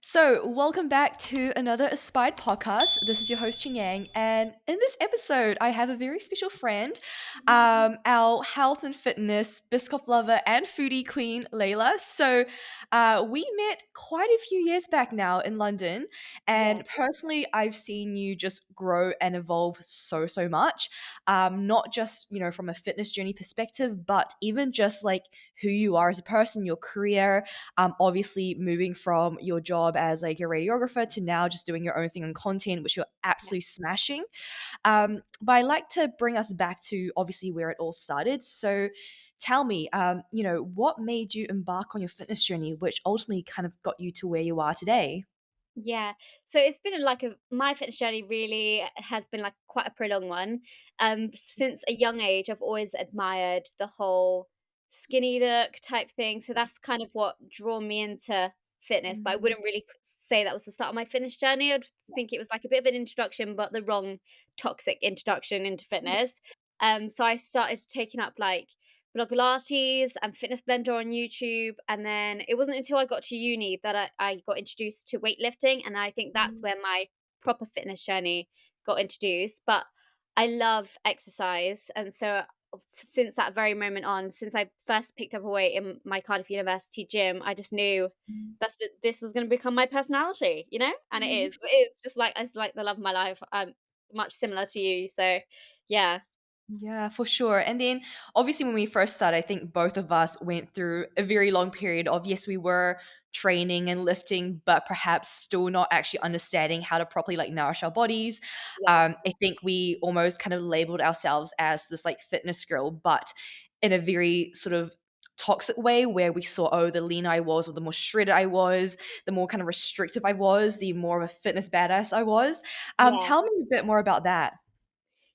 So, welcome back to another Aspired podcast. This is your host, Ching Yang. And in this episode, I have a very special friend, our health and fitness biscoff lover and foodie queen, Leila. We met quite a few years back now in London. Yeah, And personally, I've seen you just grow and evolve so much. Not just, from a fitness journey perspective, but even just like who you are as a person, your career, obviously moving from your job as like a radiographer to now just doing your own thing on content, which you're yeah. absolutely smashing. But I like to bring us back to obviously where it all started. So tell me, what made you embark on your fitness journey, which ultimately kind of got you to where you are today? Yeah. So it's been like my fitness journey really has been like quite a prolonged one. Since a young age, I've always admired the whole skinny look type thing. So that's kind of what drew me into fitness. But I Mm, wouldn't really say that was the start of my fitness journey. I'd think it was like a bit of an introduction, but the wrong toxic introduction into yeah. fitness. So I started taking up like Pilates and Fitness Blender on YouTube. And then it wasn't until I got to uni that I got introduced to weightlifting. And I think that's Mm, where my proper fitness journey got introduced. But I love exercise. And so since that very moment on, since I first picked up a weight in my Cardiff University gym, I just knew mm, that this was going to become my personality, and it mm. is. It's just like it's like the love of my life. Much similar to you. So, yeah, Yeah, for sure. And then obviously when we first started, I think both of us went through a very long period of yes, we were training and lifting, but perhaps still not actually understanding how to properly like nourish our bodies. yeah, I think we almost kind of labeled ourselves as this like fitness girl, but in a very sort of toxic way where we saw, oh, the leaner I was or the more shredded I was, the more kind of restrictive I was, the more of a fitness badass I was. yeah. Tell me a bit more about that.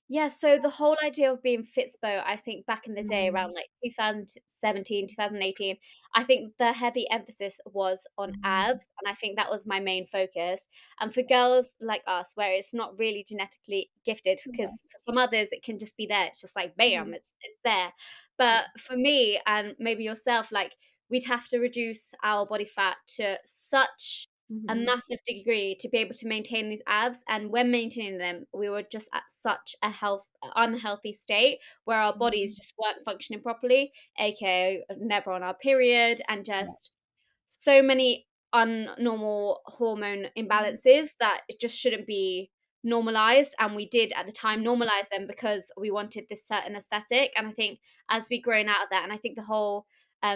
Yeah, so the whole idea of being Fitspo, I think back in the day around Mm, like 2017, 2018, I think the heavy emphasis was on mm. abs, and I think that was my main focus. And for girls like us, where it's not really genetically gifted, Yeah. because for some others it can just be there. It's just like bam, Mhm. it's there. Yeah. But for me and maybe yourself, like we'd have to reduce our body fat to such a Mhm. massive degree to be able to maintain these abs, and when maintaining them we were just at such a unhealthy state where our bodies Mhm. just weren't functioning properly, aka never on our period, and Yeah. just so many unnormal hormone Mhm. imbalances that it just shouldn't be normalized, and we did at the time normalize them because we wanted this certain aesthetic. And I think as we grown out of that, and I think the whole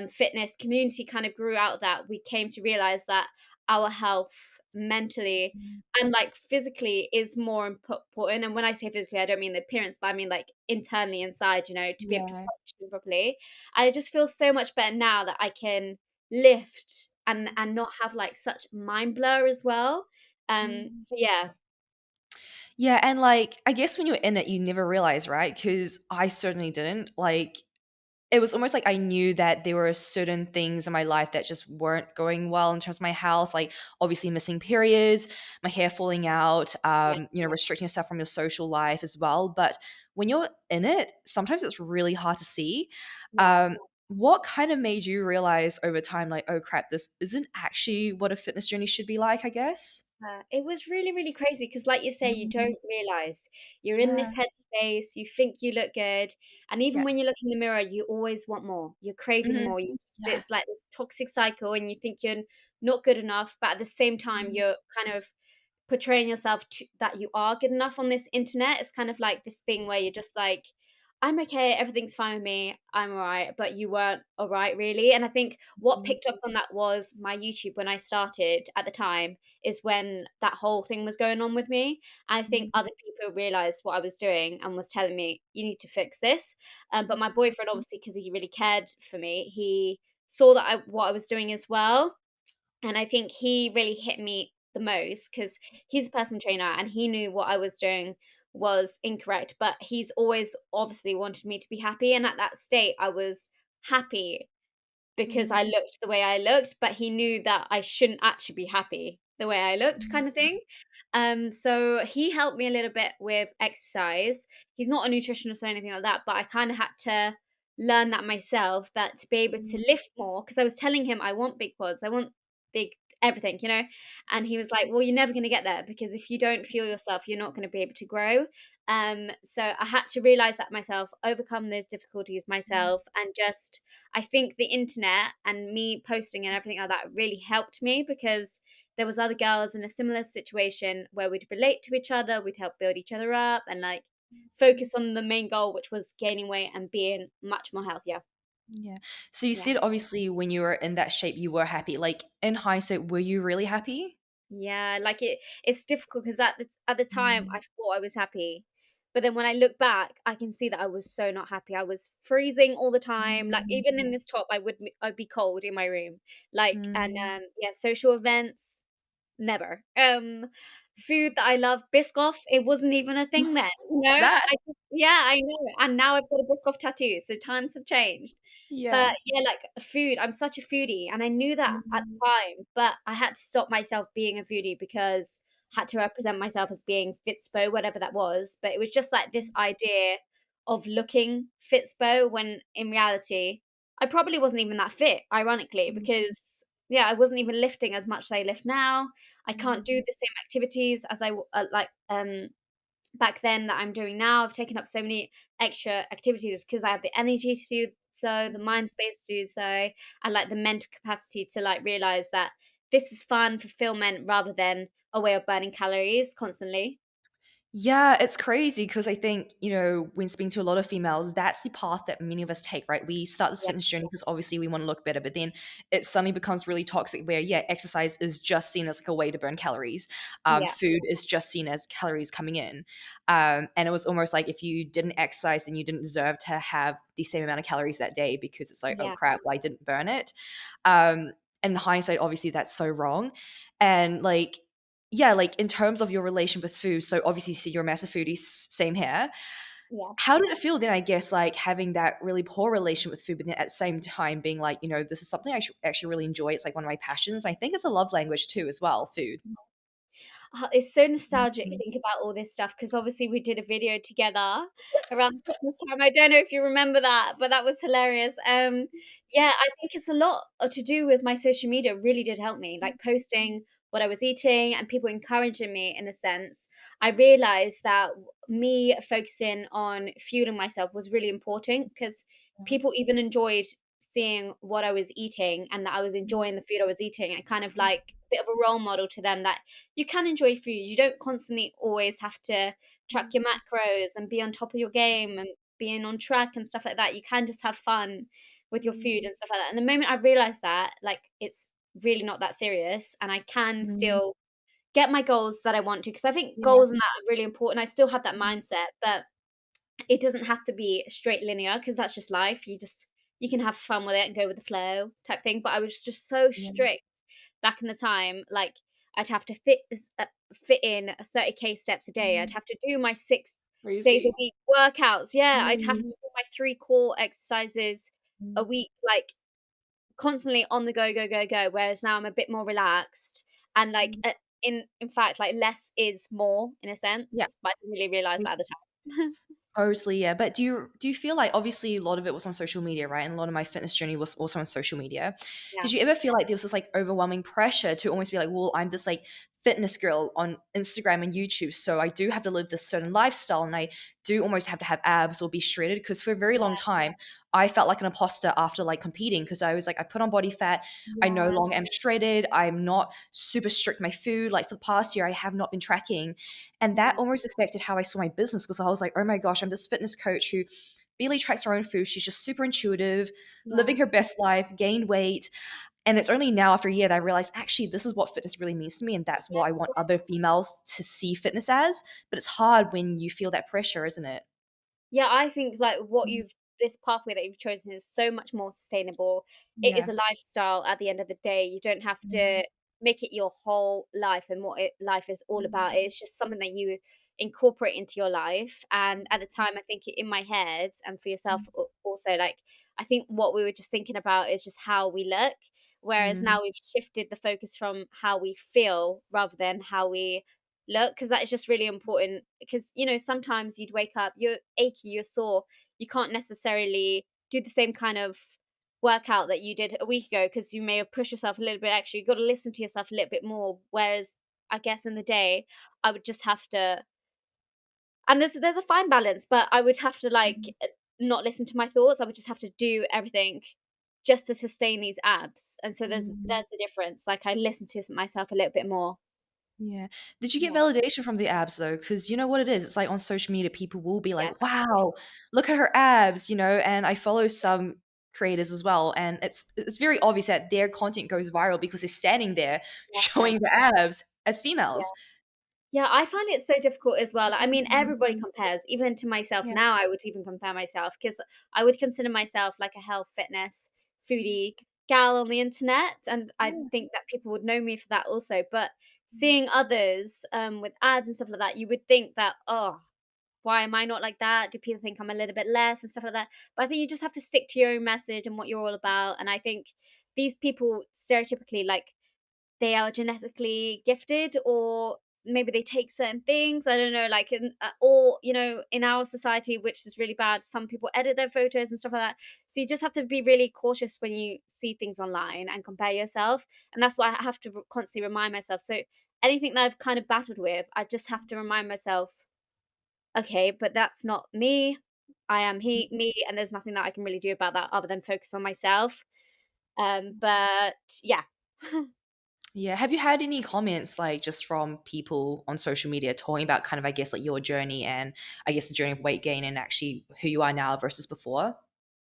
fitness community kind of grew out of that, we came to realize that our health mentally Mhm. and like physically is more important. And when I say physically, I don't mean the appearance, but I mean like internally inside, to be able to Yeah. function properly. And it just feels so much better now that I can lift and not have like such mind blur as well. Mhm. So yeah. Yeah, and, like, I guess when you're in it, you never realize, right? Because I certainly didn't. Like, it was almost like I knew that there were certain things in my life that just weren't going well in terms of my health, like, obviously missing periods, my hair falling out, Yeah, restricting yourself from your social life as well, but when you're in it, sometimes it's really hard to see. yeah. What kind of made you realize over time, like, "Oh, crap, this isn't actually what a fitness journey should be like," I guess? It was really, really crazy because, like you say, you Mm, don't realize you're in yeah, this headspace, you think you look good, and even yeah. when you look in the mirror, you always want more. You're craving Mhm. more. You just Yeah. it's like this toxic cycle, and you think you're not good enough, but at the same time, Mhm. you're kind of portraying yourself that you are good enough on this internet. It's kind of like this thing where you're just like, I'm okay, everything's fine with me, I'm alright, but you weren't alright really. And I think what Mhm. picked up on that was my YouTube when I started at the time is when that whole thing was going on with me. And I think Mhm. other people realized what I was doing and was telling me, you need to fix this. But my boyfriend, obviously, because he really cared for me, he saw that what I was doing as well. And I think he really hit me the most because he's a personal trainer and he knew what I was doing was incorrect, but he's always obviously wanted me to be happy. And at that state, I was happy because I Mhm. looked the way I looked, but he knew that I shouldn't actually be happy the way I looked, Mhm. kind of thing. So he helped me a little bit with exercise. He's not a nutritionist or anything like that, but I kind of had to learn that myself, that to be able to Mhm. lift more, because I was telling him I want big quads, I want big everything, you know? And he was like, "Well, you're never gonna get there because if you don't fuel yourself, you're not gonna be able to grow." So I had to realize that myself, overcome those difficulties myself, and just I think the internet and me posting and everything like that really helped me because there was other girls in a similar situation where we'd relate to each other, we'd help build each other up and like focus on the main goal, which was gaining weight and being much more healthier. Yeah. So you Yeah. said obviously when you were in that shape, you were happy. Like in hindsight, were you really happy? Yeah, like it's difficult because at the time Mm, I thought I was happy. But then when I look back, I can see that I was so not happy. I was freezing all the time. Like mm, even in this top, I'd be cold in my room. Like and mm. yeah, social events never. Food that I love, biscoff, it wasn't even a thing then, you know? That Yeah, I know. And now I've got a biscoff tattoo, so times have changed. But yeah. yeah, like food, I'm such a foodie and I knew that at Mm, the time, but I had to stop myself being a foodie because I had to represent myself as being fitspo, whatever that was. But it was just like this idea of looking fitspo when in reality, I probably wasn't even that fit, ironically, mm, because yeah, I wasn't even lifting as much as I lift now. I can't do mm, the same activities as back then that I'm doing now. I've taken up so many extra activities because I have the energy to do so, the mind space to do so, and like the mental capacity to like realize that this is fun, fulfillment rather than a way of burning calories constantly. yeah, it's crazy because I think, when speaking to a lot of females, that's the path that many of us take, right? We start this Yeah. fitness journey because obviously we want to look better, but then it suddenly becomes really toxic where, yeah, exercise is just seen as like a way to burn calories. Yeah. Food is just seen as calories coming in. And it was almost like if you didn't exercise, then you didn't deserve to have the same amount of calories that day because it's like, oh Yeah. crap, well, I didn't burn it. Um, and in hindsight, obviously, that's so wrong. And like, yeah, like in terms of your relation with food, so obviously you see you're a massive foodie, same here. How Yes. did it feel then, I guess, like having that really poor relation with food, but then at the same time being like, this is something I actually really enjoy. It's like one of my passions. I think it's a love language too, as well, food. It's so nostalgic Mhm. think about all this stuff because obviously we did a video together around Christmas time. I don't know if you remember that, but that was hilarious. Yeah, I think it's a lot to do with my social media really did help me, like posting what I was eating and people encouraging me in a sense. I realized that me focusing on fueling myself was really important because Yeah. people even enjoyed seeing what I was eating and that I was enjoying the food I was eating and kind of like a bit of a role model to them that you can enjoy food. You don't constantly always have to track your macros and be on top of your game and being on track and stuff like that. You can just have fun with your food and stuff like that. And the moment I realized that, like, it's really not that serious and I can Mhm. still get my goals that I want to, because I think Yeah. goals and that are really important. I still have that mindset, but it doesn't have to be straight linear because that's just life. You can have fun with it and go with the flow type thing. But I was just so Yeah. strict back in the time. Like I'd have to fit in 30K steps a day. I'd Mhm. have to do my 6 days a Crazy. week workouts. Yeah, I'd have to Mhm. do my 3 core exercises a Mhm. week, like constantly on the go, go, go, go. Whereas now I'm a bit more relaxed and like Mhm. in fact, like less is more in a Yeah. sense. But I didn't really realize that at the time. Totally, yeah. But do you feel like obviously a lot of it was on social media, right? And a lot of my fitness journey was also on social media. Yeah. Did you ever feel like there was this like overwhelming pressure to almost be like, well, I'm this like fitness girl on Instagram and YouTube, so I do have to live this certain lifestyle and I do almost have to have abs or be shredded? Because for a very long Yeah. time, I felt like an imposter after like competing because I was like, I put on body fat, I no Yeah. longer am shredded, I'm not super strict with my food. Like for the past year, I have not been tracking. And that Yeah. almost affected how I saw my business because I was like, oh my gosh, I'm this fitness coach who barely tracks her own food. She's just super intuitive, living Yeah. her best life, gained weight. And it's only now after a year that I realized actually this is what fitness really means to me. And that's Yeah, what I of want other course. females to see fitness as. But it's hard when you feel that pressure, isn't it? Yeah, I think like what Mm, you've this pathway that you've chosen is so much more sustainable. It is yeah. a lifestyle at the end of the day. You don't have Mhm, to make it your whole life and what life is all about. mhm, It's just something that you incorporate into your life. And at the time, I think in my head and for yourself also, like, I think what we were just thinking about is just how we look. Whereas mhm, now we've shifted the focus from how we feel rather than how we look, because that is just really important because sometimes you'd wake up, you're achy, you're sore, you can't necessarily do the same kind of workout that you did a week ago because you may have pushed yourself a little bit extra. You've got to listen to yourself a little bit more. Whereas I guess in the day, I would just have to, and there's a fine balance, but I would have to Mhm. not listen to my thoughts. I would just have to do everything just to sustain these abs. And so Mhm. there's the difference. Like I listen to myself a little bit more. Yeah. Did you get Yeah. validation from the abs though? Because you know what it is? It's like on social media, people will be Yeah, like, that's for "Wow, look at her abs," and I follow some creators as well, and it's very obvious that their content goes viral because they're standing there sure. showing the abs as Yeah. females. Yeah, I find it so difficult as well. I mean, everybody Mhm. compares, even to myself Yeah. now, I would even compare myself because I would consider myself like a health, fitness, foodie gal on the internet. And I Yeah. think that people would know me for that also. But Mhm. seeing others with ads and stuff like that, you would think that, oh, why am I not like that? Do people think I'm a little bit less and stuff like that? But I think you just have to stick to your own message and what you're all about. And I think these people stereotypically like they are genetically gifted or maybe they take certain things, I don't know, like or in our society, which is really bad, some people edit their photos and stuff like that. So you just have to be really cautious when you see things online and compare yourself, and that's why I have to constantly remind myself. So anything that I've kind of battled with, I just have to remind myself, okay, but that's not me. I am me, and there's nothing that I can really do about that other than focus on myself. But yeah. Yeah. Have you had any comments like just from people on social media talking about kind of, I guess, like your journey and I guess the journey of weight gain and actually who you are now versus before?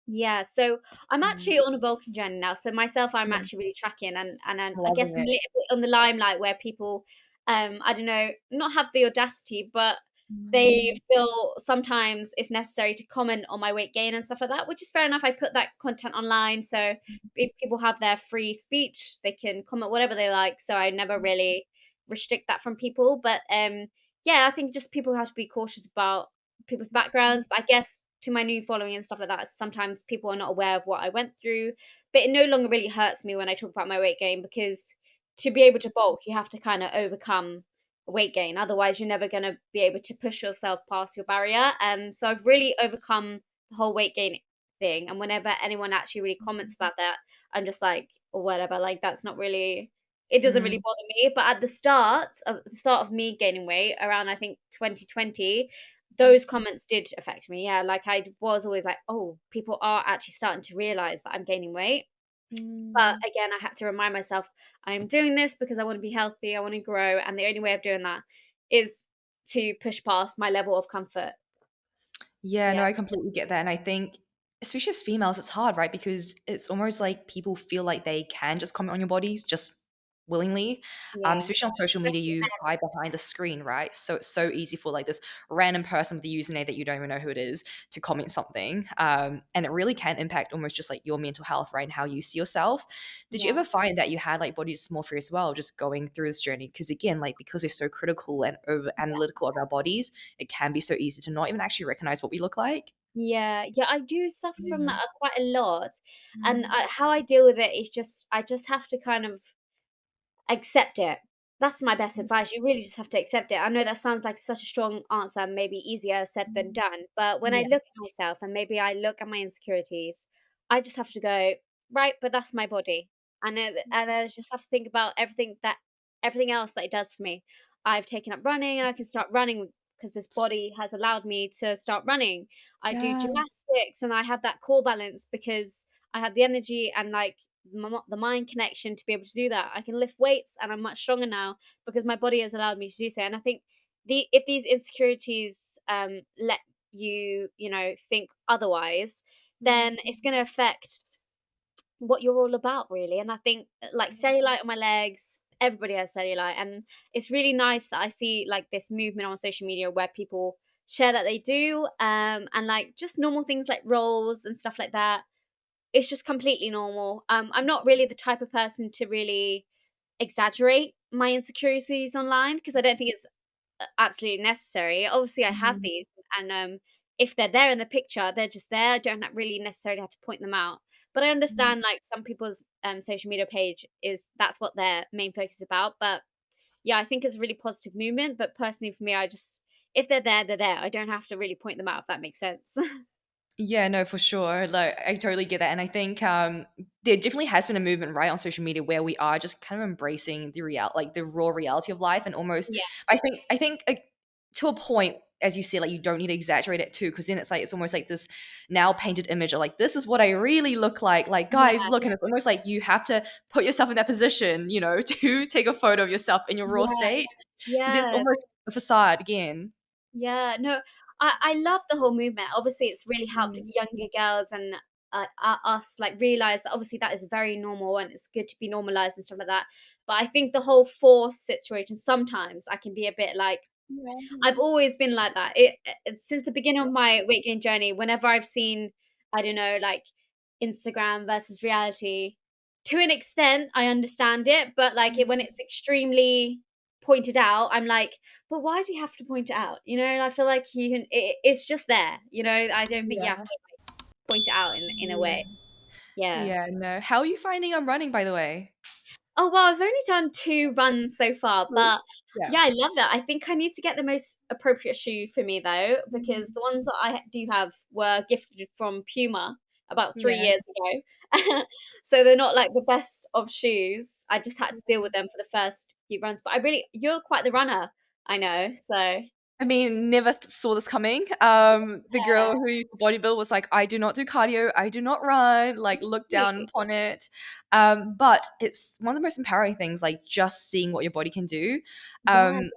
Yeah, so I'm Mhm. actually on a bulking journey now. So myself, I'm Yeah. actually really tracking, and I guess Loving I'm a it. little bit on the limelight where people, I don't know, not have the audacity, but they Mm. feel sometimes it's necessary to comment on my weight gain and stuff like that, which is fair enough. I put that content online, so if people have their free speech, they can comment whatever they like. So I never really restrict that from people. But yeah, I think just people have to be cautious about people's backgrounds. But I guess to my new following and stuff like that, sometimes people are not aware of what I went through. But it no longer really hurts me when I talk about my weight gain because to be able to bulk, you have to kind of overcome weight gain. Otherwise, you're never going to be able to push yourself past your barrier. So I've really overcome the whole weight gain thing. And whenever anyone actually really comments about that, I'm just like, "Oh, whatever. Like that's not really. It doesn't really Mm. bother me." But at the start of me gaining weight, around I think 2020, those comments did affect me. Yeah, like I was always like, "Oh, people are actually starting to realize that I'm gaining weight." But Mm. again, I had to remind myself, I'm doing this because I want to be healthy, I want to grow, and the only way of doing that is to push past my level of comfort. Yeah, no, Yeah, I completely get that. And I think, especially as females, it's hard, right? Because it's almost like people feel like they can just comment on your bodies just willingly. yeah, Especially on social media, especially you men. hide behind the screen, right? So it's so easy for like this random person with a username that you don't even know who it is to comment something. And it really can impact almost just like your mental health, right? And how you see yourself. Did you Yeah, ever find that you had like body dysmorphia as well, just going through this journey? Because again, like because we're so critical and over analytical of our bodies, it can be so easy to not even actually recognize what we look like. yeah, I do suffer from Yeah. that quite a lot, and Mm, how I deal with it is just I just have to kind of accept it. That's my best mm, advice. You really just have to accept it. I know that sounds like such a strong answer, maybe easier said than mm. done. But when I Yeah. look at myself and maybe I look at my insecurities, I just have to go, right, but that's my body. And I just have to think about everything else that it does for me. I've taken up running and I can start running because this body has allowed me to start running. I do Yeah. gymnastics and I have that core balance because I have the energy and like the mind connection to be able to do that. I can lift weights and I'm much stronger now because my body has allowed me to do so. And I think if these insecurities let you think otherwise, then Mm, it's going to affect what you're all about really. And I think like cellulite on my legs, everybody has cellulite, and it's really nice that I see like this movement on social media where people share that they do and like just normal things like rolls and stuff like that. It's just completely normal. I'm not really the type of person to really exaggerate my insecurities online because I don't think it's absolutely necessary. Obviously, I have mhm, these, and if they're there in the picture, they're just there. I don't really necessarily have to point them out. But I mhm. understand, like some people's social media page is that's what their main focus is about. But yeah, I think it's a really positive movement. But personally, for me, I just if they're there, they're there. I don't have to really point them out if that makes sense. Yeah, no, for sure. Like, I totally get that, and I think there definitely has been a movement right on social media where we are just kind of embracing like the raw reality of life, and almost, Yeah, I think to a point, as you said, like you don't need to exaggerate it too, because then it's like it's almost like this now painted image of like this is what I really look like. Like, guys, yeah, look, and it's almost like you have to put yourself in that position, to take a photo of yourself in your raw yeah, state. So there's yeah. almost a facade again. Yeah, no, I love the whole movement. Obviously, it's really helped Mm, younger girls and us like realize that obviously that is very normal and it's good to be normalized and stuff like that. But I think the whole force situation sometimes I can be a bit like I've always been like that. Since the beginning of my weight gain journey, whenever I've seen, I don't know, like Instagram versus reality, to an extent, I understand it, but like when it's extremely pointed out, I'm like, but why do you have to point it out? And I feel like it's just there. I don't think you have yeah. to point it out in a way. Yeah. Yeah. Yeah, no. How are you finding running, by the way? Oh, well, I've only done 2 runs so far, Cool. but Yeah. yeah, I love that. I think I need to get the most appropriate shoe for me though, because Mhm. the ones that I do have were gifted from Puma about 3 Yeah. years ago. So they're not like the best of shoes. I just had to deal with them for the first few runs, but you're quite the runner, I know. So, I mean, never saw this coming. The girl who used to bodybuild was like, "I do not do cardio. I do not run." Like, look down upon it. But it's one of the most empowering things, like just seeing what your body can do. yeah, Um,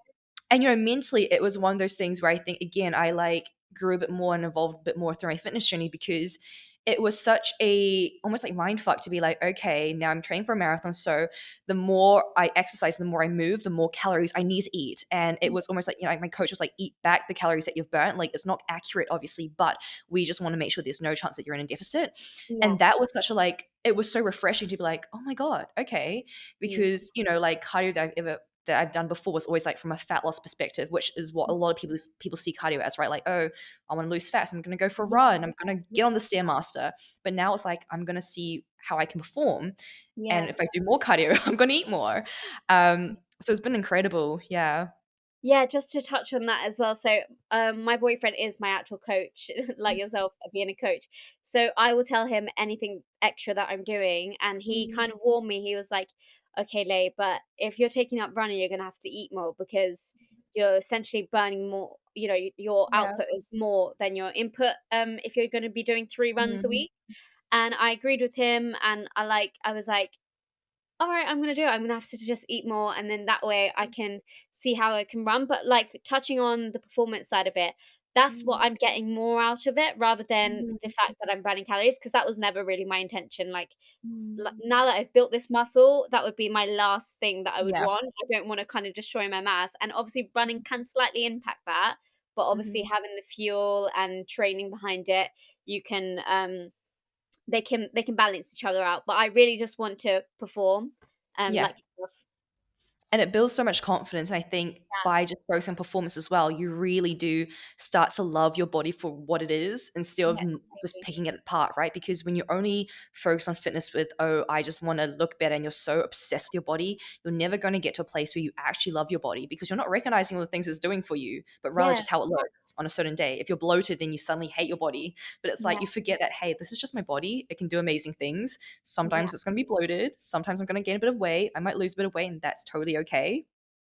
and mentally, it was one of those things where I think again, I like grew a bit more and evolved a bit more through my fitness journey because it was such a almost like mind fuck to be like, okay, now I'm training for a marathon, so the more I exercise, the more I move, the more calories I need to eat. And it was almost like, my coach was like, eat back the calories that you've burnt. Like, it's not accurate, obviously, but we just want to make sure there's no chance that you're in a deficit. yeah, And that was such a like, it was so refreshing to be like, oh my God, okay. mm, Because, like cardio that I've done before was always like from a fat loss perspective, which is what a lot of people see cardio as, right? Like, oh, I want to lose fat, so I'm going to go for a yeah, run, I'm going to yeah, get on the stairmaster. But now it's like I'm going to see how I can perform, and yeah. if I do more cardio, I'm going to eat more. So it's been incredible. Yeah. Yeah, just to touch on that as well. So, my boyfriend is my actual coach, like yourself, being a coach. So I will tell him anything extra that I'm doing, and he Mhm. kind of warned me. He was like, "Okay, Lay, but if you're taking up running, you're gonna have to eat more because you're essentially burning more. Your Yeah. output is more than your input. If you're going to be doing 3 runs a Mhm. week." And I agreed with him, and I was like, all right, I'm gonna do it. I'm gonna have to just eat more, and then that way I can see how I can run. But like touching on the performance side of it, that's what Mhm. I'm getting more out of it rather than Mhm. the fact that I'm burning calories, because that was never really my intention. Mhm. Now that I've built this muscle, that would be my last thing that I would Yeah. want. I don't want to kind of destroy my mass, and obviously running can slightly impact that. But obviously Mhm. having the fuel and training behind it, you can they can balance each other out. But I really just want to perform, Yeah. like yourself. And it builds so much confidence. And I think by just focusing on performance as well, you really do start to love your body for what it is instead of Yeah, just completely. picking it apart, right? Because when you only focus on fitness with, oh, I just want to look better, and you're so obsessed with your body, you're never going to get to a place where you actually love your body because you're not recognizing all the things it's doing for you, but rather Yeah, just how it looks on a certain day. If you're bloated, then you suddenly hate your body. But it's yeah, like you forget that, hey, this is just my body. It can do amazing things. yeah. Sometimes it's going to be bloated. Sometimes I'm going to gain a bit of weight. I might lose a bit of weight, and that's totally okay.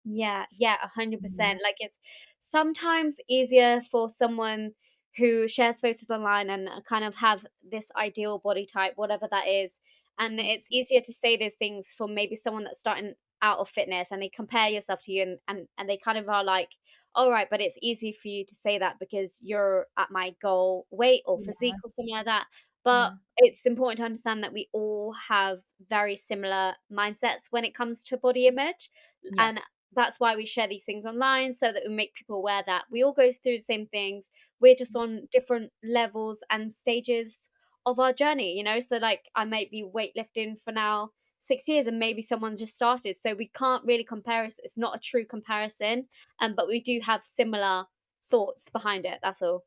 Yeah, yeah, 100%. Mhm. Like, it's sometimes easier for someone who shares photos online and kind of have this ideal body type, whatever that is. And it's easier to say those things for maybe someone that's starting out of fitness and they compare yourself to you, and they kind of are like, all right, but it's easy for you to say that because you're at my goal weight or Yeah, physique or something like that. But yeah, it's important to understand that we all have very similar mindsets when it comes to body image. yeah, And that's why we share these things online, so that we make people aware that we all go through the same things. We're just on different levels and stages of our journey. So like I might be weightlifting for now 6 years and maybe someone just started. So we can't really compare us. It's not a true comparison. But we do have similar thoughts behind it. That's all.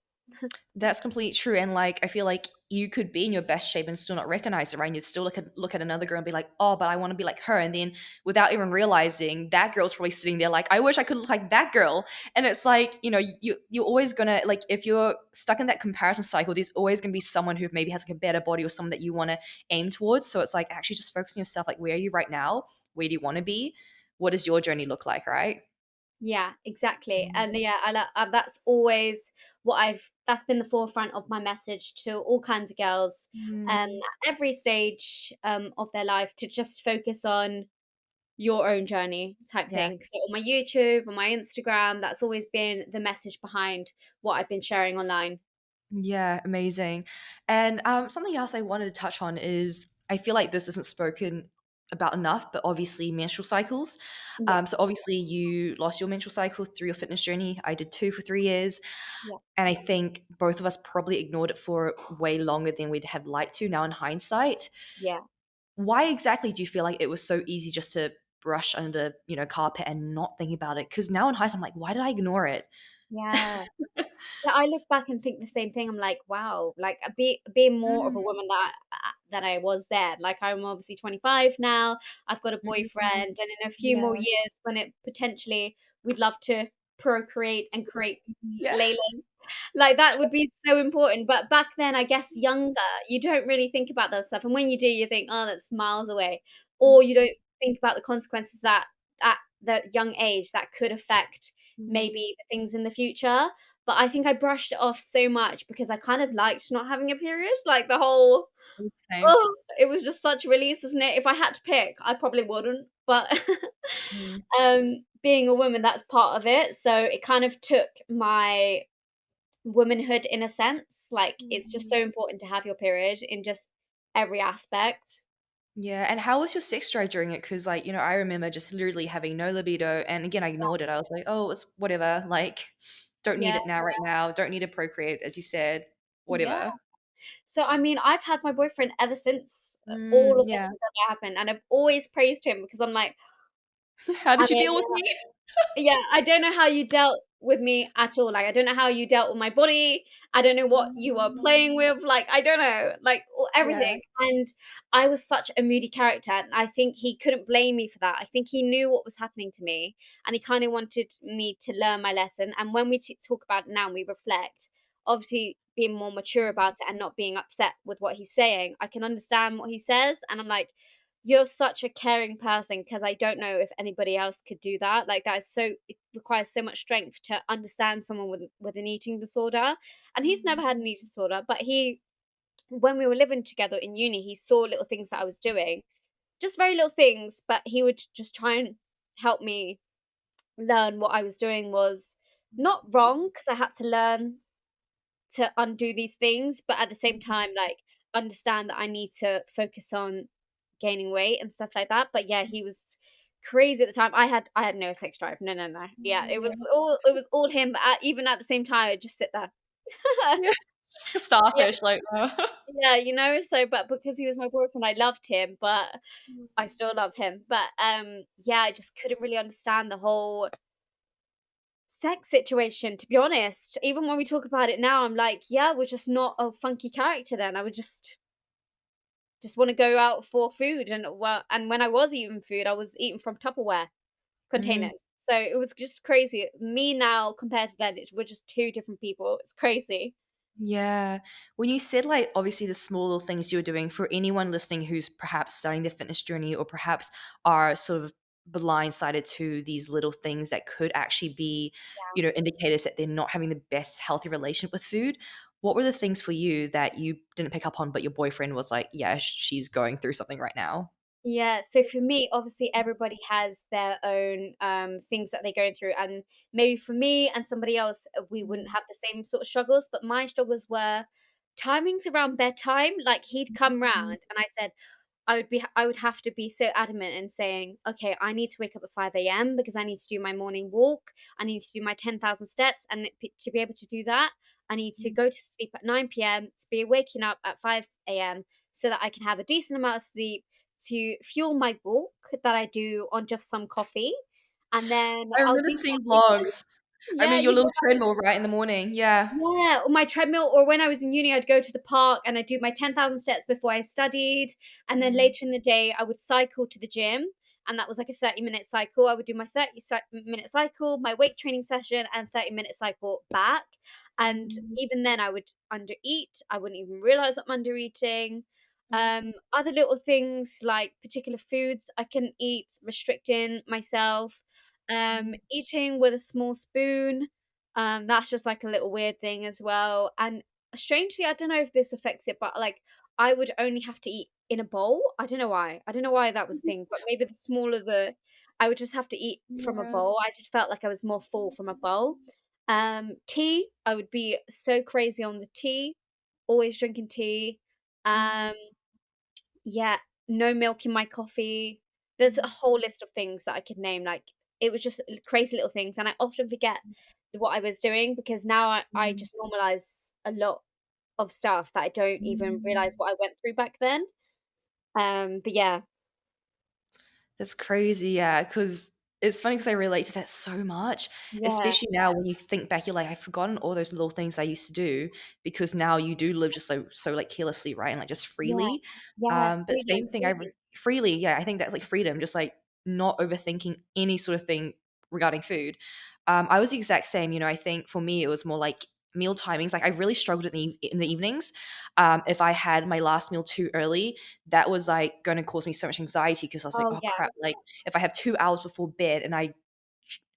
That's completely true, and, like, I feel like you could be in your best shape and still not recognize it, right? And you'd still look at another girl and be like, "Oh, but I wanna be like her," and then without even realizing, that girl's probably sitting there like, "I wish I could look like that girl," and it's like, you're always gonna like, if you're stuck in that comparison cycle, there's always gonna be someone who maybe has, like, a better body or someone that you wanna aim towards, so it's like, actually just focus on yourself, like, where are you right now? Where do you wanna be? What does your journey look like, right? Yeah, exactly. Mm. And yeah, that's always what that's been the forefront of my message to all kinds of girls, Mm. at every stage of their life, to just focus on your own journey type Yeah. thing. So on my YouTube, on my Instagram, that's always been the message behind what I've been sharing online. Yeah, amazing. And something else I wanted to touch on is I feel like this isn't spoken about enough, but obviously menstrual cycles. Yeah, So obviously you lost your menstrual cycle through your fitness journey. I did too for 3 years. yeah, And I think both of us probably ignored it for way longer than we'd have liked to now in hindsight. yeah, Why exactly do you feel like it was so easy just to brush under, carpet and not think about it? Because now in hindsight, I'm like, why did I ignore it? yeah. Yeah, I look back and think the same thing. I'm like, wow, like being more of a Mm, woman that I was then. Like I'm obviously 25 now. I've got a boyfriend, mm, and in a few more yeah. years, when it potentially we'd love to procreate and create Yeah. Layla. Like, that would be so important, but back then, I guess younger, you don't really think about that stuff, and when you do, you think, "Oh, that's miles away," or you don't think about the consequences that at that young age that could affect Mm, maybe the things in the future, but I think I brushed it off so much because I kind of liked not having a period, like, the whole same. oh, it was just such a release, isn't it? If I had to pick, I probably wouldn't, but, Mm, being a woman, that's part of it, so it kind of took my womanhood in a sense. Like, it's just mm. so important to have your period in just every aspect. Yeah, and how was your sex drive during it? Because, like, I remember just literally having no libido, and again, I ignored it. I was like, "Oh, it's whatever, like, don't need Yeah, it now right now, don't need to procreate," as you said, yeah. whatever. So, I mean, I've had my boyfriend ever since, all of this Yeah. has ever happened, and I've always praised him because I'm like, How I did you don't deal with know. me? Yeah, I don't know how you dealt with me at all. Like, I don't know how you dealt with my body. I don't know what you were playing with. Like, I don't know, like Yeah. everything. And I was such a moody character. And I think he couldn't blame me for that. I think he knew what was happening to me and he kind of wanted me to learn my lesson. And when we talk about it now and we reflect, obviously being more mature about it and not being upset with what he's saying, I can understand what he says. And I'm like, you're such a caring person because I don't know if anybody else could do that. Like that is so it requires so much strength to understand someone with an eating disorder. And he's never had an eating disorder, but he when we were living together in uni, he saw little things that I was doing, just very little things, but he would just try and help me learn what I was doing was not wrong because I had to learn to undo these things, but at the same time, like, understand that I need to focus on gaining weight and stuff like that. But yeah, he was crazy at the time. I had no sex drive. No, no, no. Yeah, Yeah. it was all him. But even at the same time, I'd just sit there. Yeah. Just like a Yeah, starfish, like, yeah, you know. So, but because he was my boyfriend, I loved him, but I still love him. But yeah, I just couldn't really understand the whole sex situation, to be honest. Even when we talk about it now, I'm like, yeah, we're just not a funky character then. I would just want to go out for food and well and when I was eating food, I was eating from Tupperware Mm. containers. So it was just crazy. Me now compared to then, we're just two different people. It's crazy. Yeah. When you said, like, obviously the small little things you're doing, for anyone listening who's perhaps starting their fitness journey or perhaps are sort of blindsided to these little things that could actually be, indicators that they're not having the best healthy relationship with food. What were the things for you that you didn't pick up on, but your boyfriend was like, yeah, she's going through something right now? Yeah, so for me, obviously everybody has their own things that they're going through, and maybe for me and somebody else, we wouldn't Mm, have the same sort of struggles. But my struggles were timings around bedtime. Like he'd come mm, round, and I said, I would have to be so adamant in saying, "Okay, I need to wake up at 5 a.m. because I need to do my morning walk. I need to do my 10,000 steps, and to be able to do that, I need to mm. go to sleep at 9 p.m. to be waking up at 5 a.m. so that I can have a decent amount of sleep to fuel my walk that I do on just some coffee, and then I I'll remember do seeing that again." vlogs. I Yeah, mean, your little treadmill, right, in the morning. Yeah. yeah, or my treadmill, or when I was in uni, I'd go to the park and I'd do my 10,000 steps before I studied. And then Mm, later in the day, I would cycle to the gym. And that was like a 30-minute cycle. I would do my 30-minute cycle, my weight training session, and 30-minute cycle back. And mm, even then, I would undereat. I wouldn't even realize I'm under eating. mm, Other little things like particular foods I can eat, restricting myself, mm, eating with a small spoon, that's just like a little weird thing as well. And strangely, I don't know if this affects it, but like I would only have to eat in a bowl. I don't know why. I don't know why that was a thing, but maybe the smaller the I would just have to eat from a yeah. bowl. I just felt like I was more full from a bowl. Tea, I would be so crazy on the tea, always drinking tea. Mm, Um, yeah, no milk in my coffee. There's a mm, whole list of things that I could name, like, it was just crazy little things, and I often forget what I was doing because now I mm, just normalize a lot of stuff that I don't even realize mm. what I went through back then. But yeah. That's crazy, yeah, because it's funny because I relate to that so much, Yeah, especially now when you think back, you're like, "I've forgotten all those little things I used to do," because now you do live just so, like, carelessly, right, and, like, just yeah, freely. yeah, But freedom, same thing, I freedom. re freely, yeah, I think that's, like, freedom, just, like, not overthinking any sort of thing regarding food. I was the exact same, I think for me, it was more like meal timings, like, I really struggled in the evenings. If I had my last meal too early, that was, like, gonna cause me so much anxiety because I was like, Oh, "Oh, yeah, crap," like, if I have 2 hours before bed and I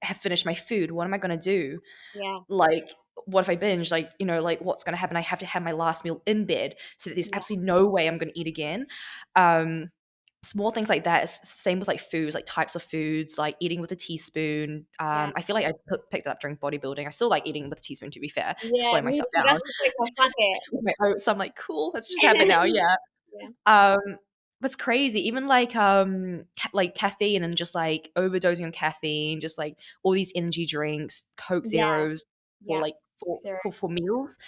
have finished my food, what am I gonna do? yeah, Like, what if I binge? Like, like, what's gonna happen? I have to have my last meal in bed so that there's yeah, absolutely no way I'm gonna eat again. Um, Small things like that. Same with, like, foods, like, types of foods, like eating with a teaspoon. yeah. I feel like I picked it up during bodybuilding. I still like eating with a teaspoon, to be fair, to Yeah, slow me myself too, down. that's just like a habit. With my oats, I'm like, "Cool, let's just have it now." Yeah. Yeah, Um, but it's crazy. Even like like caffeine and just like overdosing on caffeine, just like all these energy drinks, Coke yeah, Zeros for yeah. like for Zero. for, for meals.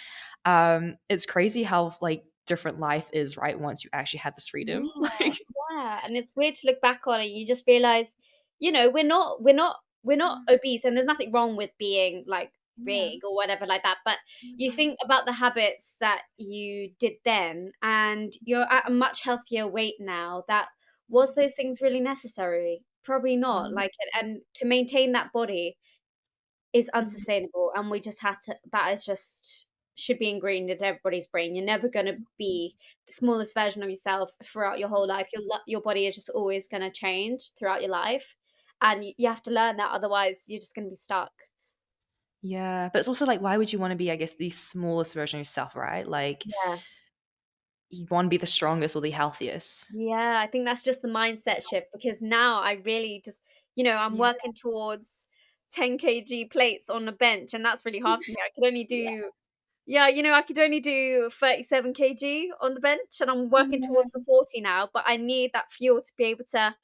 It's crazy how like different life is, right? Once you actually have this freedom. Yeah, Like yeah, and it's weird to look back on it, you just realize, we're not obese, and there's nothing wrong with being, like, yeah. big or whatever like that, but you Yeah. think about the habits that you did then, and you're at a much healthier weight now, that was those things really necessary? Probably not, Mhm. like, and to maintain that body is Mhm. unsustainable, and we just had to that is just should be ingrained in everybody's brain. You're never gonna be the smallest version of yourself throughout your whole life. Your body is just always gonna change throughout your life, and you have to learn that, otherwise you're just gonna be stuck. Yeah, but it's also like, why would you want to be, I guess, the smallest version of yourself, right? Like, Yeah. you want to be the strongest or the healthiest. Yeah, I think that's just the mindset shift, because now I really just, I'm Yeah. working towards 10 kg plates on a bench, and that's really hard for me. I could only Yeah. do Yeah, I could only do 37 kg on the bench, and I'm working Yeah. towards the 40 now, but I need that fuel to be able to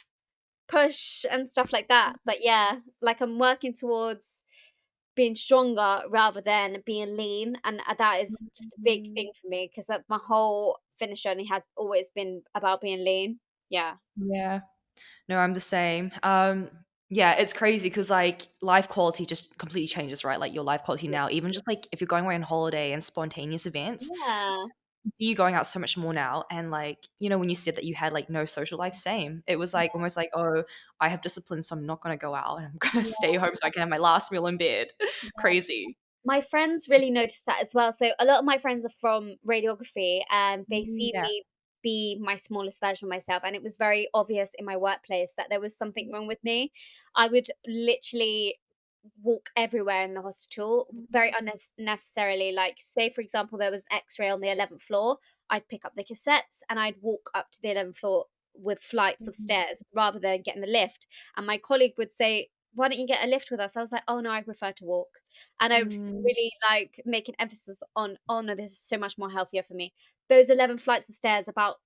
push and stuff like that. But yeah, like, I'm working towards being stronger rather than being lean, and that is just a big Mhm. thing for me, because my whole fitness journey had always been about being lean. Yeah. Yeah. No, I'm the same. Yeah, it's crazy because like life quality just completely changes, right? Like your life quality Yeah. now, even just like if you're going away on holiday and spontaneous events, Yeah. I see you going out so much more now. And like, when you said that you had like no social life, same. It was like almost like, oh, I have discipline, so I'm not gonna go out and I'm gonna stay Yeah. home so I can have my last meal in bed. Yeah. Crazy. My friends really noticed that as well. So a lot of my friends are from radiography, and they see Yeah. me be my smallest version of myself. And it was very obvious in my workplace that there was something wrong with me. I would literally walk everywhere in the hospital very unnecessarily. Like, say, for example, there was an x ray on the 11th floor, I'd pick up the cassettes and I'd walk up to the 11th floor with flights of stairs rather than getting the lift. And my colleague would say, "Why don't you get a lift with us?" I was like, "Oh no, I prefer to walk." And I would Mm, really like make an emphasis on, "Oh no, this is so much more healthier for me." Those 11 flights of stairs about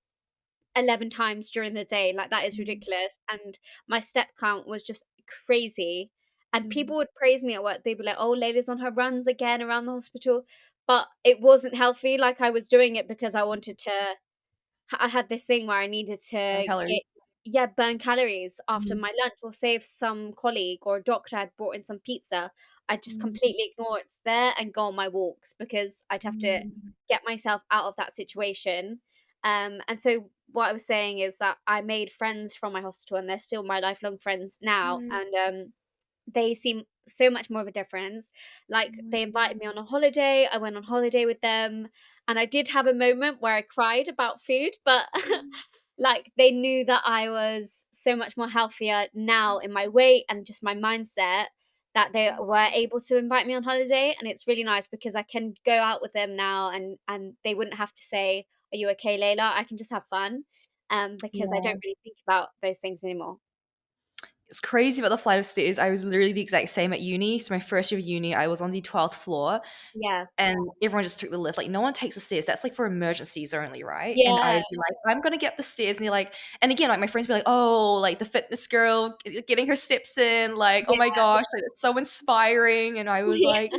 11 times during the day, like, that is mm, ridiculous. And my step count was just crazy. And mm, people would praise me at work. They'd be like, "Oh, Layla's on her runs again around the hospital." But it wasn't healthy. Like, I was doing it because I wanted to I had this thing where I needed burn to get calories. yeah, burn calories after Mm, my lunch or say if some colleague or doctor had brought in some pizza, I'd just mm, completely ignore it's there and go on my walks because I'd have to mm, get myself out of that situation. And so what I was saying is that I made friends from my hospital and they're still my lifelong friends now. mm, And they seem so much more of a difference. Like, mm, they invited me on a holiday, I went on holiday with them, and I did have a moment where I cried about food, but, mm. like, they knew that I was so much more healthier now in my weight and just my mindset that they were able to invite me on holiday, and it's really nice because I can go out with them now and they wouldn't have to say, "Are you okay, Layla?" I can just have fun, because I Yeah. don't really think about those things anymore. It's crazy about the flight of stairs. I was literally the exact same at uni. So my first year of uni, I was on the 12th floor Yeah. and everyone just took the lift. Like no one takes the stairs. That's like for emergencies only, right? And I Yeah. would be like, I'm gonna get up the stairs. And they're like, and again, like my friends would be like, oh, like the fitness girl getting her steps in, like, oh my Yeah. gosh, like, it's so inspiring. And I was like,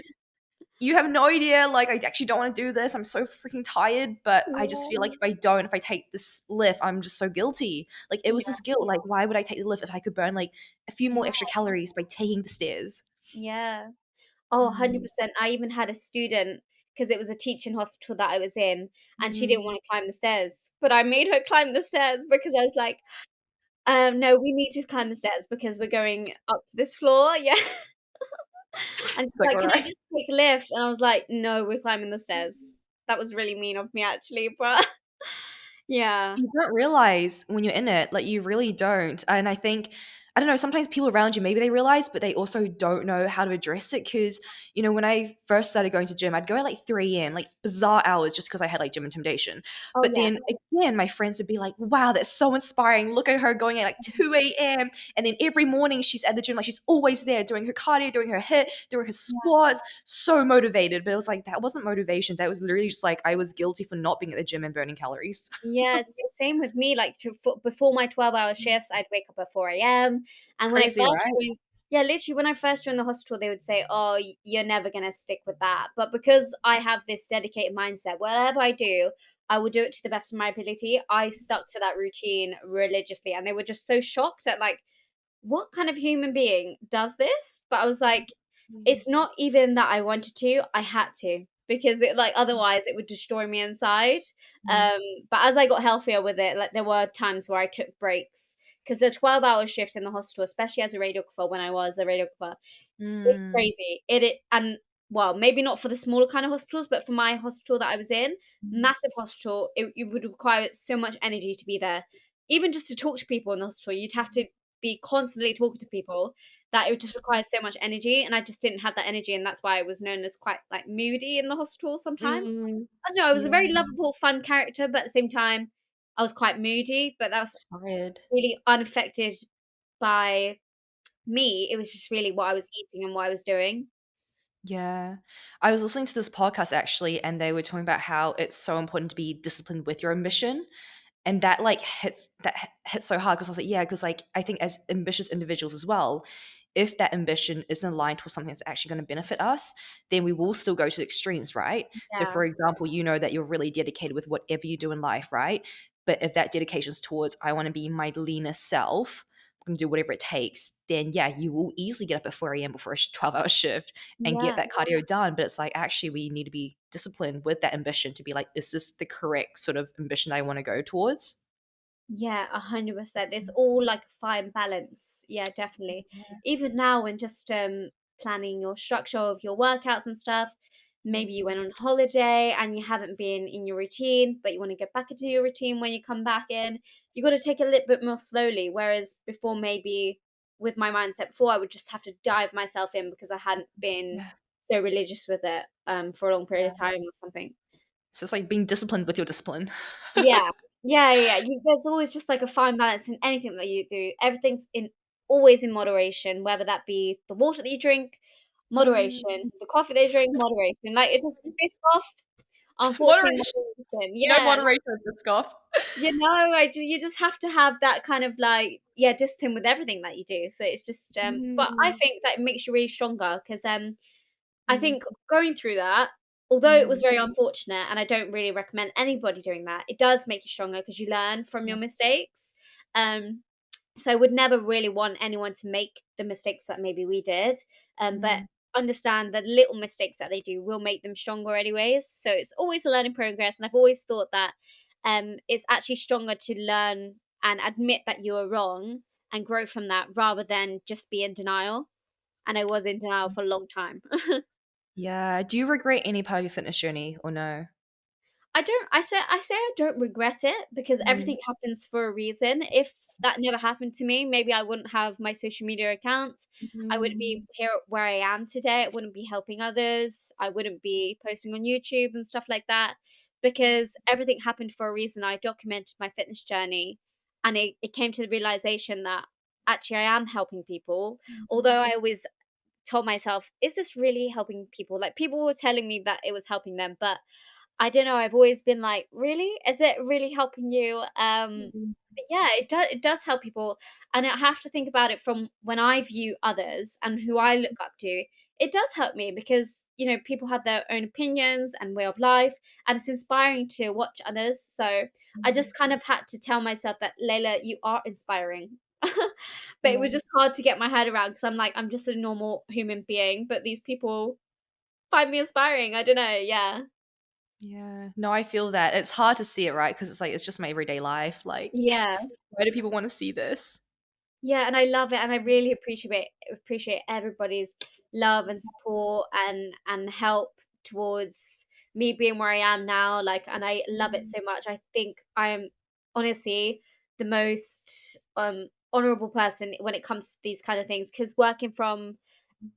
you have no idea, like, I actually don't wanna do this, I'm so freaking tired, but I just feel Yeah. like if I take this lift, I'm just so guilty. Like, it was Yeah. this guilt, like, why would I take the lift if I could burn, like, a few more Yeah. extra calories by taking the stairs? Yeah. Oh, Mm, 100%. I even had a student because it was a teaching hospital that I was in, and she mm. didn't wanna climb the stairs, but I made her climb the stairs because I was like, no, we need to climb the stairs because we're going up to this floor." Yeah. And It's she's like, like, "Can I "Alright." just take a lift?" And I was like, "No, we're climbing the stairs." That was really mean of me actually, but yeah. You don't realize when you're in it, like, you really don't, and I think I don't know, sometimes people around you, maybe they realize, but they also don't know how to address it. Because when I first started going to gym, I'd go at, like, 3 AM, like, bizarre hours just because I had, like, gym intimidation, Oh, but yeah. then, again, my friends would be like, "Wow, that's so inspiring, look at her going at, like, 2 AM," and then every morning she's at the gym, like, she's always there doing her cardio, doing her HIIT, doing her squats, so motivated, but it was like, that wasn't motivation, that was literally just, like, I was guilty for not being at the gym and burning calories. Yeah, it's the same with me, like, to for before my 12-hour shifts, I'd wake up at 4 AM, It's and when I crazy, first right? joined yeah, literally, when I first joined the hospital, they would say, "Oh, you're never gonna stick with that," but because I have this dedicated mindset, whatever I do, I will do it to the best of my ability, I stuck to that routine religiously, and they were just so shocked at, like, what kind of human being does this? But I was like, Mm, it's not even that I wanted to, I had to, because it like otherwise it would destroy me inside. mm, Um, but as I got healthier with it, like there were times where I took breaks because the 12-hour shift in the hospital, especially as a radiographer when I was a radiographer, it's mm, crazy. It and well, maybe not for the smaller kind of hospitals, but for my hospital that I was in, mm, massive hospital, it would require so much energy to be there. Even just to talk to people in the hospital, you'd have to be constantly talking to people that it would just require so much energy, and I just didn't have that energy, and that's why I was known as quite, like, moody in the hospital sometimes. mm. I don't know, I was a Yeah, very lovable, fun character, but at the same time, I was quite moody, but that was tired. really unaffected by me, it was just really what I was eating and what I was doing. Yeah. I was listening to this podcast actually, and they were talking about how it's so important to be disciplined with your ambition. And that like hits so hard because I was like, yeah, because like I think as ambitious individuals as well, if that ambition isn't aligned with something that's actually going to benefit us, then we will still go to the extremes, right? So Yeah. for example, you know that you're really dedicated with whatever you do in life, right? But if that dedication is towards I want to be my leanest self, I'm gonna do whatever it takes, then yeah, you will easily get up at 4 AM before a 12-hour shift and get Yeah. that cardio done. But it's like actually we need to be disciplined with that ambition to be like, is this the correct sort of ambition I want to go towards? Yeah, 100%. It's all like a fine balance. Yeah, definitely. Yeah. Even now when just planning your structure of your workouts and stuff, maybe you Mm, went on holiday and you haven't been in your routine, but you want to get back into your routine when you come back in. You got to take a little bit more slowly. Whereas before, maybe with my mindset before, I would just have to dive myself in because I hadn't been yeah, so religious with it for a long period of yeah. time or something. So it's like being disciplined with your discipline. Yeah. Yeah, yeah, yeah. There's always just like a fine balance in anything that you do. Everything's in always in moderation, whether that be the water that you drink, Mm. moderation, the coffee that you drink, moderation. Like it's just biscoff, unfortunately Moderation. moderation. No Yeah. moderation with this stuff. You just have to have that kind of like yeah, discipline with everything that you do. So it's just but I Mm, think that it makes you really stronger because I mm, think going through that, although it was mm. very unfortunate, and I don't really recommend anybody doing that, it does make you stronger because you learn from your mistakes. Um, So I would never really want anyone to make the mistakes that maybe we did, but Mm, understand that little mistakes that they do will make them stronger anyways. So it's always a learning progress, and I've always thought that it's actually stronger to learn and admit that you were wrong and grow from that rather than just be in denial. And I was in denial for a long time. yeah. Do you regret any part of your fitness journey or no? I say I don't regret it because Mm, everything happens for a reason. If that never happened to me, maybe I wouldn't have my social media account. I wouldn't be mm, here where I am today. I wouldn't be helping others. I wouldn't be posting on YouTube and stuff like that because everything happened for a reason. I documented my fitness journey and it came to the realization that actually I am helping people. Although I always told myself, is this really helping people? Like people were telling me that it was helping them, but I don't know, I've always been like, "Really? Is it really helping you?" mm, But yeah, it does help people, and I have to think about it from when I view others and who I look up to. It does help me because, people have their own opinions and way of life, and it's inspiring to watch others. So I mm. just kind of had to tell myself that, "Layla, you are inspiring." But it Yeah, was just hard to get my head around because 'cause I'm like, I'm just a normal human being, but these people find me inspiring. I don't know, yeah. yeah. No, I feel that. It's hard to see it, right? Because it's like, it's just my everyday life. Like, Yeah. why do people wanna see this? Yeah, and I love it, and I really appreciate everybody's love and support and help towards me being where I am now, like, and I love it Mm, so much. I think I am honestly the most honorable person when it comes to these kind of things because working from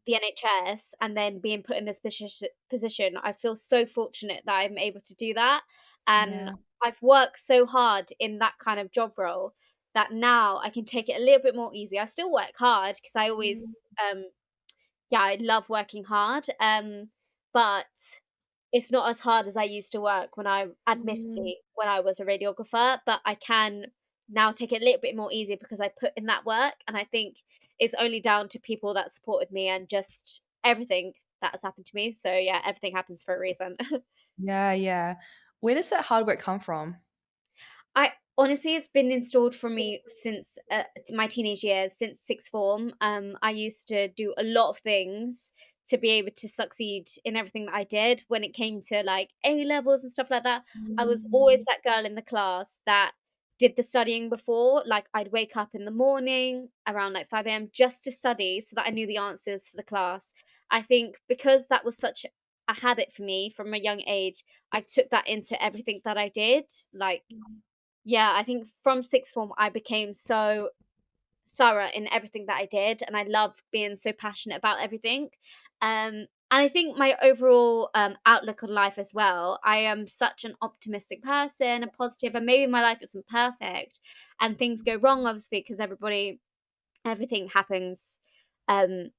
the NHS and then being put in this position, I feel so fortunate that I'm able to do that. And yeah. I've worked so hard in that kind of job role that now I can take it a little bit more easy. I still work hard because I Mm, always yeah, I love working hard. But it's not as hard as I used to work when mm. when I was a radiographer, but I can now take it a little bit more easy because I put in that work, and I think it's only down to people that supported me and just everything that has happened to me. So yeah, everything happens for a reason. Yeah, yeah. Where does that hard work come from? I honestly, it's been installed for me since my teenage years, since sixth form. I used to do a lot of things to be able to succeed in everything that I did. When it came to like A levels and stuff like that, I was always Mm, that girl in the class that did the studying before. Like I'd wake up in the morning around like 5 a.m. just to study so that I knew the answers for the class. I think because that was such a habit for me from a young age, I took that into everything that I did. Like yeah, I think from sixth form, I became so thorough in everything that I did, and I loved being so passionate about everything. And I think my overall outlook on life as well. I am such an optimistic person, and positive, and maybe my life isn't perfect, and things go wrong, obviously, because everything happens. Um,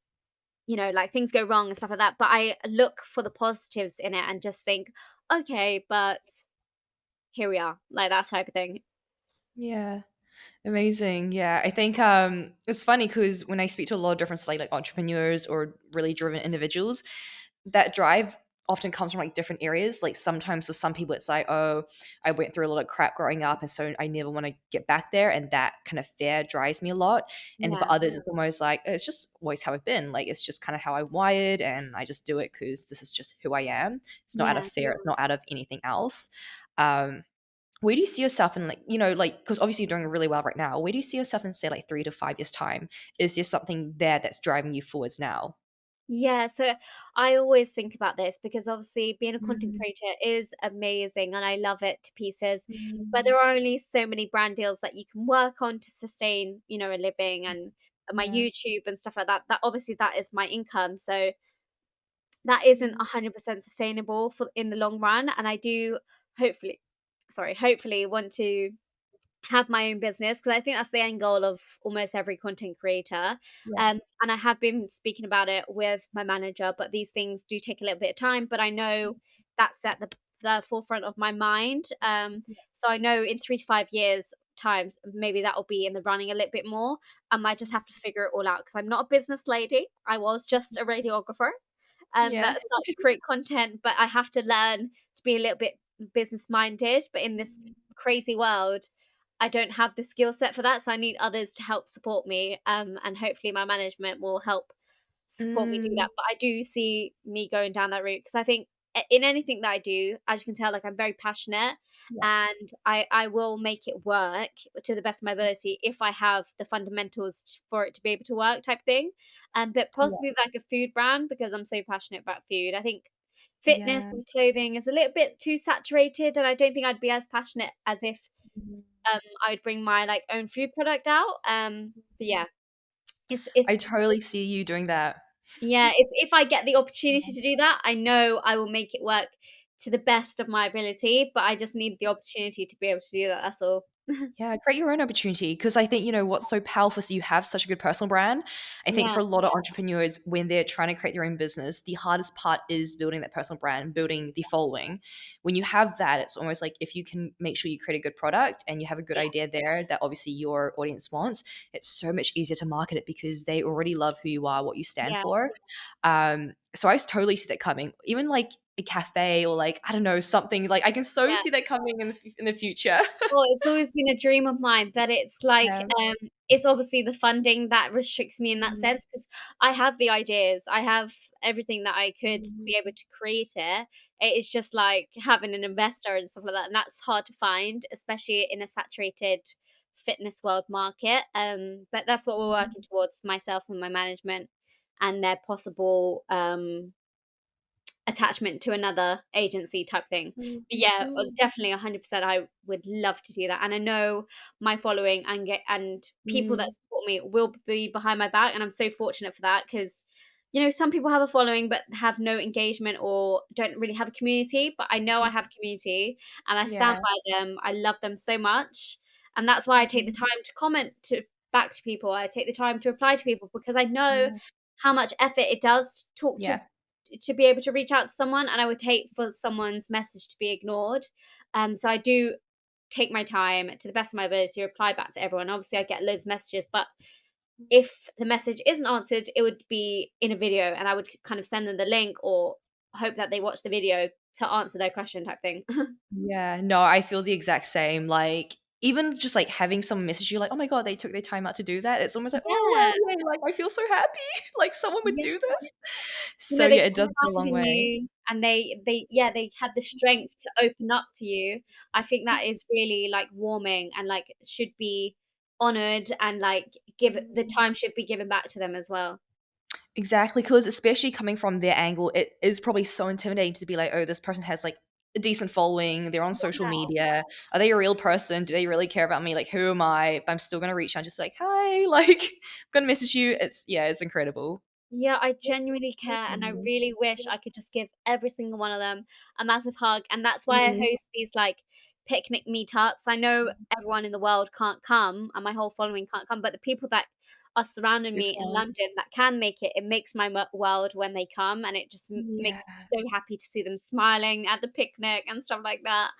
like things go wrong and stuff like that. But I look for the positives in it and just think, okay, but here we are, like that type of thing. yeah. Amazing. Yeah. I think it's funny because when I speak to a lot of different like entrepreneurs or really driven individuals, that drive often comes from like different areas. Like sometimes with some people it's like, oh, I went through a lot of crap growing up and so I never want to get back there. And that kind of fear drives me a lot. And for Yeah, others it's almost like it's just always how I've been. Like it's just kind of how I'm wired and I just do it because this is just who I am. It's not out of yeah. fear, it's not out of anything else. Um where do you see yourself in like, like because obviously you're doing really well right now. Where do you see yourself in say like 3 to 5 years time? Is there something there that's driving you forwards now? Yeah, so I always think about this because obviously being a content Mm, creator is amazing and I love it to pieces. But mm, there are only so many brand deals that you can work on to sustain, a living and my yeah. YouTube and stuff like that. That obviously that is my income. So that isn't Mm, 100% sustainable for in the long run. And I do hopefully, hopefully want to have my own business because I think that's the end goal of almost every content creator. yeah. And I have been speaking about it with my manager, but these things do take a little bit of time. But I know that's at the forefront of my mind. So I know in 3 to 5 years times maybe that will be in the running a little bit more. I just have to figure it all out because I'm not a business lady. I was just a radiographer Yeah. that started to create content, but I have to learn to be a little bit business minded. But in this crazy world, I don't have the skill set for that, so I need others to help support me, and hopefully my management will help support me do Mm, that. But I do see me going down that route because I think in anything that I do, as you can tell, like I'm very passionate, yeah, and I will make it work to the best of my ability if I have the fundamentals for it to be able to work, type thing. But yeah, possibly like a food brand because I'm so passionate about food. I think fitness yeah. and clothing is a little bit too saturated, and I don't think I'd be as passionate as if Mhm. I would bring my like own food product out. But yeah, it's I totally see you doing that. yeah, it's if I get the opportunity to do that, I know I will make it work to the best of my ability, but I just need the opportunity to be able to do that, that's all. Yeah, create your own opportunity because I think, what's so powerful is you have such a good personal brand. I think Yeah, for a lot of entrepreneurs, when they're trying to create their own business, the hardest part is building that personal brand, building the following. When you have that, it's almost like if you can make sure you create a good product and you have a good yeah, idea there that obviously your audience wants, it's so much easier to market it because they already love who you are, what you stand yeah, for. So I totally see that coming. Even like a cafe or like, I don't know, something like I can so yeah. see that coming in the future. Well, it's always been a dream of mine, but it's like, Yeah. it's obviously the funding that restricts me in that Mhm. sense because I have the ideas, I have everything that I could Mhm. be able to create it. It's just like having an investor and stuff like that, and that's hard to find, especially in a saturated fitness world market. But that's what we're working towards, myself and my management, and their possible attachment to another agency type thing. Mm, But yeah, mm, definitely 100% I would love to do that. And I know my following and people that mm, support me will be behind my back, and I'm so fortunate for that because some people have a following but have no engagement or don't really have a community, but I know I have a community and I stand yeah, by them. I love them so much. And that's why I take the mhm, time to comment to back to people. I take the time to reply to people because I know yeah, how much effort it does to talk yeah, to be able to reach out to someone, and I would hate for someone's message to be ignored. So I do take my time to the best of my ability to reply back to everyone. Obviously, I get loads of messages, but if the message isn't answered, it would be in a video, and I would kind of send them the link or hope that they watch the video to answer their question, type thing. yeah. No, I feel the exact same. Like, even just like having someone message you, like, oh my God, they took their time out to do that. It's almost like, oh Yeah, wow, yay, like I feel so happy. Like someone would yeah. do this. So They yeah, it does go a confide long in way. you, and they had the strength to open up to you. I think that is really, like, warming and, like, should be honored, and, like, give the Mm. time should be given back to them as well. Exactly, because especially coming from their angle, it is probably so intimidating to be like, "Oh, this person has, like, a decent following, they're on social Yeah. media. Are they a real person? Do they really care about me? Like, who am I?" But I'm still gonna reach out and just be like, "Hi," like, "I'm gonna message you." It's incredible. Yeah, I genuinely care, and I Mhm. really wish I could just give every single one of them a massive hug, and that's why I Mhm. host these, like, picnic meetups. I know everyone in the world can't come, and my whole following can't come, but the people that are surrounding Good me in one. London that can make it, it makes my world when they come, and it just Yeah. makes me so happy to see them smiling at the picnic and stuff like that.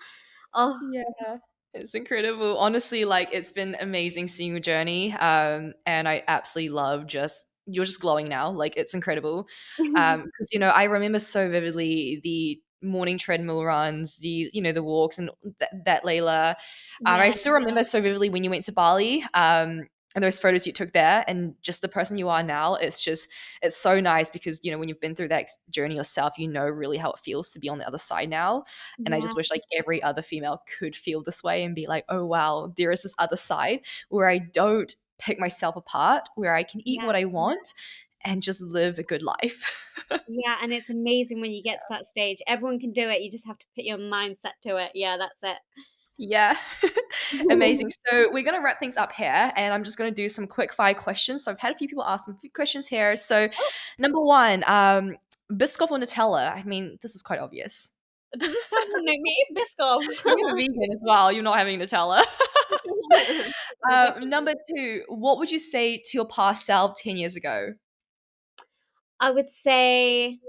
Oh, Yeah, it's incredible. Honestly, like it's been amazing seeing your journey. And I absolutely love just you're just glowing now. Like it's incredible. Because I remember so vividly the morning treadmill runs, the walks and that Layla. I yeah, still remember so vividly when you went to Bali. And those photos you took there and just the person you are now, it's so nice because when you've been through that journey yourself, you know really how it feels to be on the other side now. And I yeah, just wish like every other female could feel this way and be like, oh wow, there is this other side where I don't pick myself apart, where I can eat yeah. what I want and just live a good life. Yeah, and it's amazing when you get to that stage. Everyone can do it, you just have to put your mindset to it. Yeah, that's it. Yeah. Amazing. So we're going to wrap things up here and I'm just going to do some quick fire questions. So I've had a few people ask some few questions here. So Oh, number one, biscoff or Nutella? I mean, this is quite obvious. does this person know me? Biscoff. You're a vegan as well. You're not having Nutella. Well, definitely. Number two, what would you say to your past self 10 years ago? I would say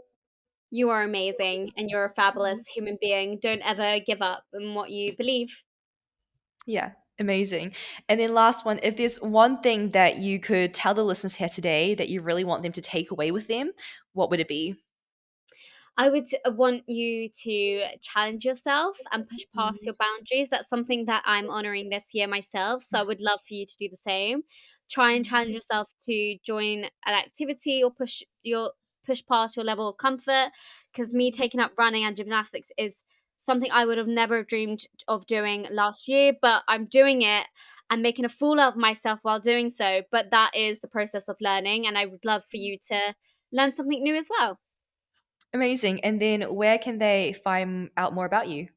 you are amazing and you're a Mhm. fabulous human being. Don't ever give up in what you believe. Yeah, amazing. And then last one, if there's one thing that you could tell the listeners here today that you really want them to take away with them, what would it be? I would want you to challenge yourself and push past Mhm. your boundaries. That's something that I'm honoring this year myself. So I would love for you to do the same. Try and challenge yourself to join an activity or push past your level of comfort. Because me taking up running and gymnastics is something I would have never dreamed of doing last year, but I'm doing it and making a fool of myself while doing so. But that is the process of learning, and I would love for you to learn something new as well. Amazing. And then where can they find out more about you?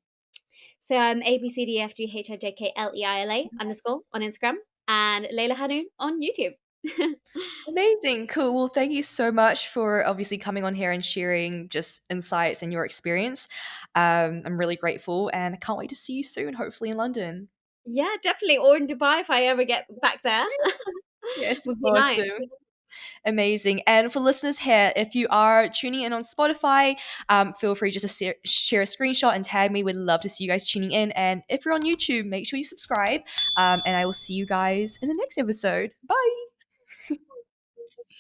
So I'm ABCDFGHIJKLEILA underscore on Instagram and Leila Hanoun on YouTube. Amazing. Cool. Well, thank you so much for obviously coming on here and sharing just insights and your experience. I'm really grateful and I can't wait to see you soon, hopefully in London. Yeah, definitely. Or in Dubai if I ever get back there. Yes, Would be nice. awesome. Amazing. And for listeners here, if you are tuning in on Spotify, feel free just to share a screenshot and tag me. We'd love to see you guys tuning in. And if you're on YouTube, make sure you subscribe. And I will see you guys in the next episode. Bye.